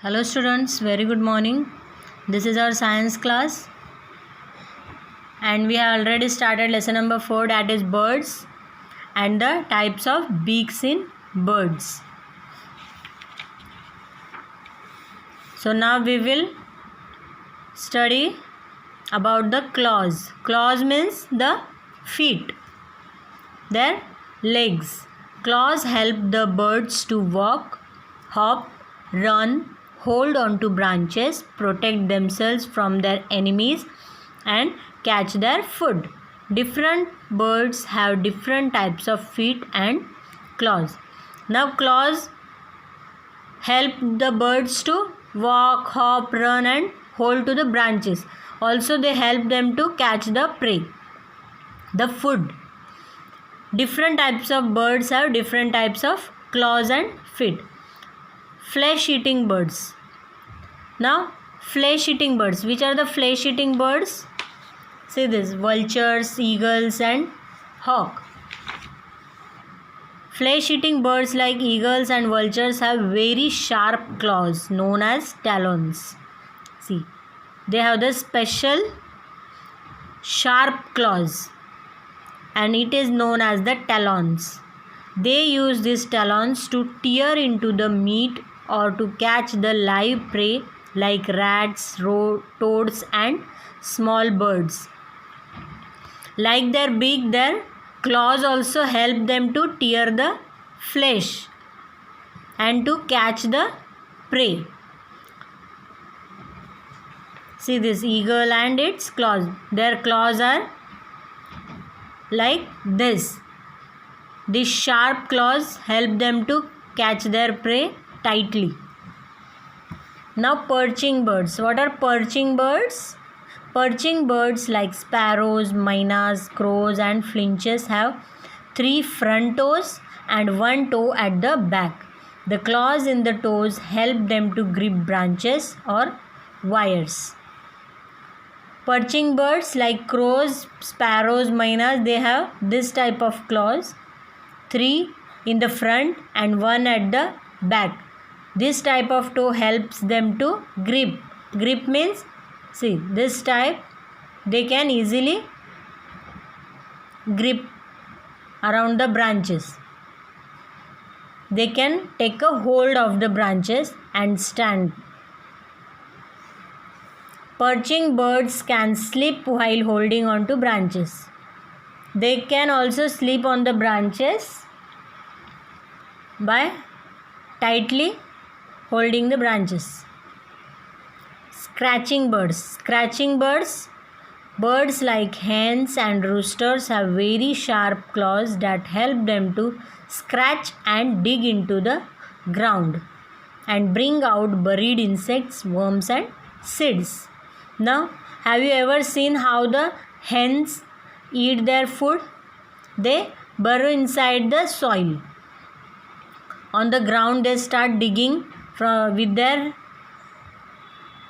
Hello students, very good morning. This is our science class and we have already started lesson number 4, that is birds and the types of beaks in birds. So now we will study about the claws. Claws means the feet, their legs. Claws help the birds to walk, hop, run, hold on to branches, protect themselves from their enemies and catch their food. Different birds have different types of feet and claws. Now claws help the birds to walk, hop, run and hold to the branches. Also they help them to catch the prey, the food. Different types of birds have different types of claws and feet. Flesh-eating birds. Now, flesh-eating birds. Which are the flesh-eating birds? See this: vultures, eagles and hawk. Flesh-eating birds like eagles and vultures have very sharp claws known as talons. See, they have the special sharp claws and it is known as the talons. They use these talons to tear into the meat or to catch the live prey like rats, toads and small birds. Like their beak, their claws also help them to tear the flesh and to catch the prey. See this eagle and its claws. Their claws are like this. These sharp claws help them to catch their prey tightly. Now perching birds. What are perching birds? Perching birds like sparrows, mynas, crows and finches have 3 front toes and 1 toe at the back. The claws in the toes help them to grip branches or wires. Perching birds like crows, sparrows, mynas, they have this type of claws. 3 in the front and 1 at the back. This type of toe helps them to grip. Grip means, see this type, they can easily grip around the branches. They can take a hold of the branches and stand. Perching birds can sleep while holding on to branches. They can also sleep on the branches by tightly holding the branches. Scratching birds. Scratching birds. Birds like hens and roosters have very sharp claws that help them to scratch and dig into the ground and bring out buried insects, worms and seeds. Now, have you ever seen how the hens eat their food? They burrow inside the soil. On the ground they start digging with their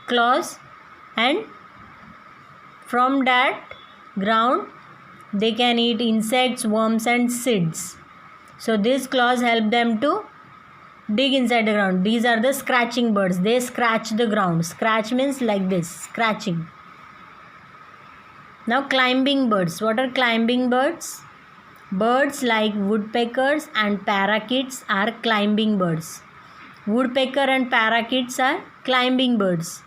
claws and from that ground they can eat insects, worms and seeds. So these claws help them to dig inside the ground. These are the scratching birds. They scratch the ground. Scratch means like this, scratching. Now climbing birds. What are climbing birds? Birds like woodpeckers and parakeets are climbing birds. Woodpecker and parakeets are climbing birds.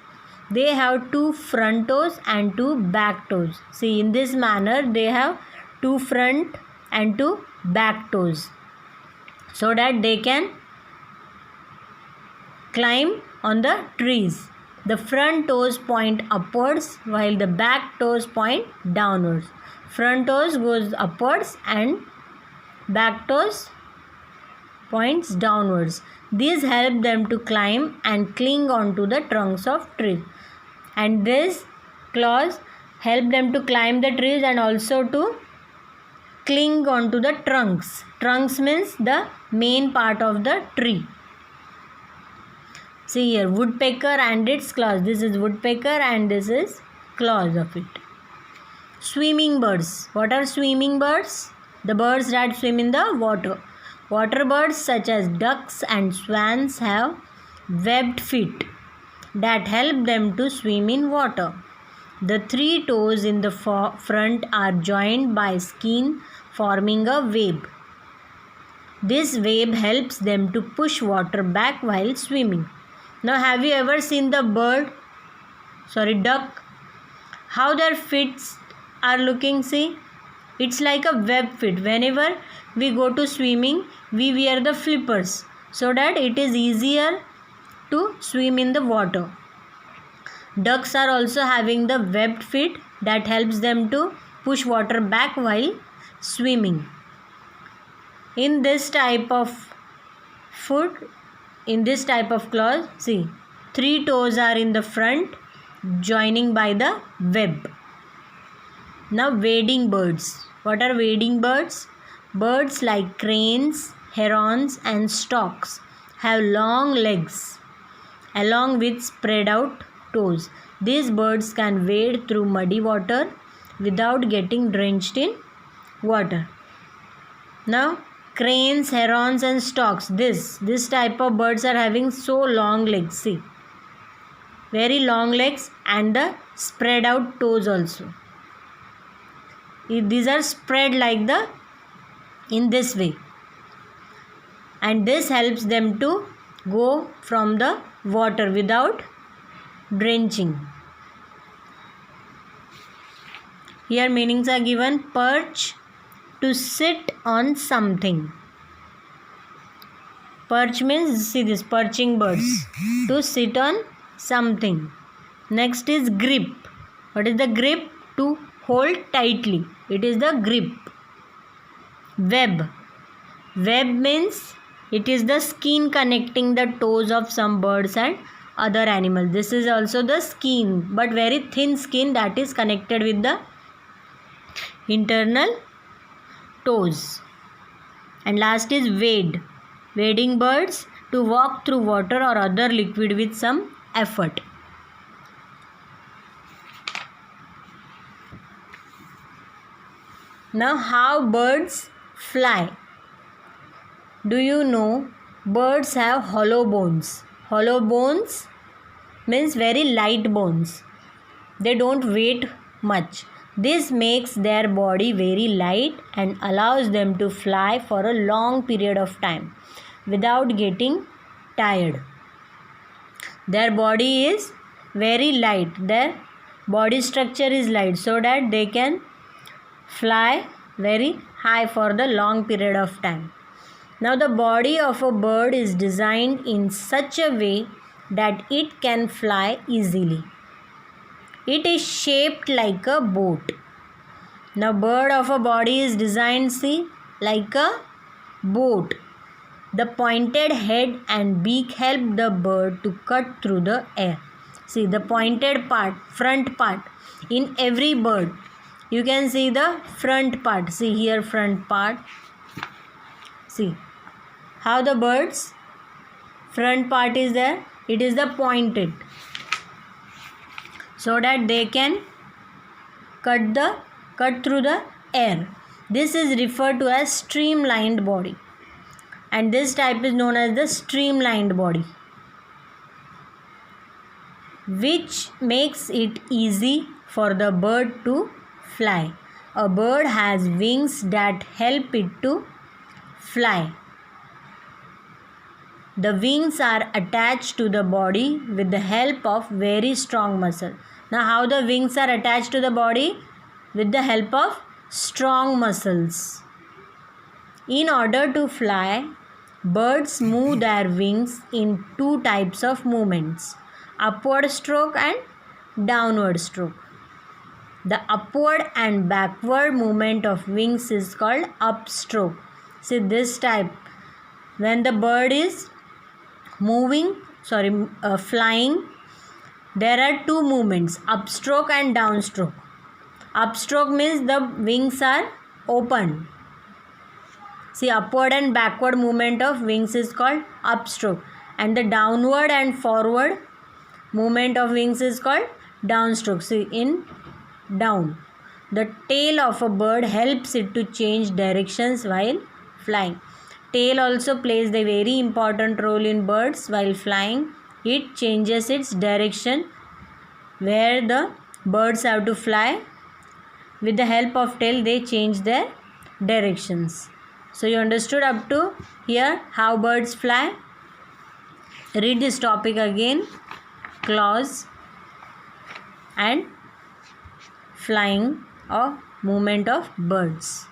They have 2 front toes and 2 back toes. See, in this manner they have 2 front and 2 back toes so that they can climb on the trees. The front toes point upwards while the back toes point downwards. Front toes goes upwards and back toes points downwards. These help them to climb and cling onto the trunks of trees. And these claws help them to climb the trees and also to cling onto the trunks. Trunks means the main part of the tree. See here, woodpecker and its claws. This is woodpecker and this is claws of it. Swimming birds. What are swimming birds? The birds that swim in the water. Water birds such as ducks and swans have webbed feet. that help them to swim in water. The 3 toes in the front are joined by skin, forming a web. This web helps them to push water back while swimming. Now, have you ever seen the duck? How their feet are looking? See, it's like a web feet. Whenever we go to swimming, we wear the flippers so that it is easier to swim in the water. Ducks are also having the webbed feet that helps them to push water back while swimming. In this type of claws, see, 3 toes are in the front, joining by the web. Now, wading birds. What are wading birds? Birds like cranes, herons and storks have long legs along with spread out toes. These birds can wade through muddy water without getting drenched in water. Now, cranes, herons and storks, this type of birds are having so long legs. See, very long legs and the spread out toes also. These are spread like in this way, and this helps them to go from the water without drenching. Here meanings are given. Perch, to sit on something. Perch means, see this, perching birds, to sit on something. Next is grip. What is the grip? To hold tightly. It is the grip. Web. Web means it is the skin connecting the toes of some birds and other animals. This is also the skin, but very thin skin that is connected with the internal toes. And last is wade. Wading birds, to walk through water or other liquid with some effort. Now, how birds fly? Do you know birds have hollow bones? Hollow bones means very light bones. They don't weigh much. This makes their body very light and allows them to fly for a long period of time without getting tired. Their body is very light. Their body structure is light so that they can fly very high for the long period of time. Now, the body of a bird is designed in such a way that it can fly easily. It is shaped like a boat. Now, bird of a body is designed, see, like a boat. The pointed head and beak help the bird to cut through the air. See, the pointed part, front part, in every bird. You can see the front part. See here, front part. See how the bird's front part is there. It is the pointed, so that they can cut through the air. This is referred to as streamlined body, and this type is known as the streamlined body, which makes it easy for the bird to fly. A bird has wings that help it to fly. The wings are attached to the body with the help of very strong muscle. Now, how the wings are attached to the body? With the help of strong muscles. In order to fly, birds move their wings in 2 types of movements: upward stroke and downward stroke. The upward and backward movement of wings is called upstroke. See this type. When the bird is flying, there are 2 movements, upstroke and downstroke. Upstroke means the wings are open. See, upward and backward movement of wings is called upstroke, and the downward and forward movement of wings is called downstroke. See, in down, the tail of a bird helps it to change directions while flying. Tail also plays the very important role in birds while flying. it changes its direction where the birds have to fly. With the help of tail, they change their directions. So you understood up to here how birds fly? Read this topic again. Claws and flying or movement of birds.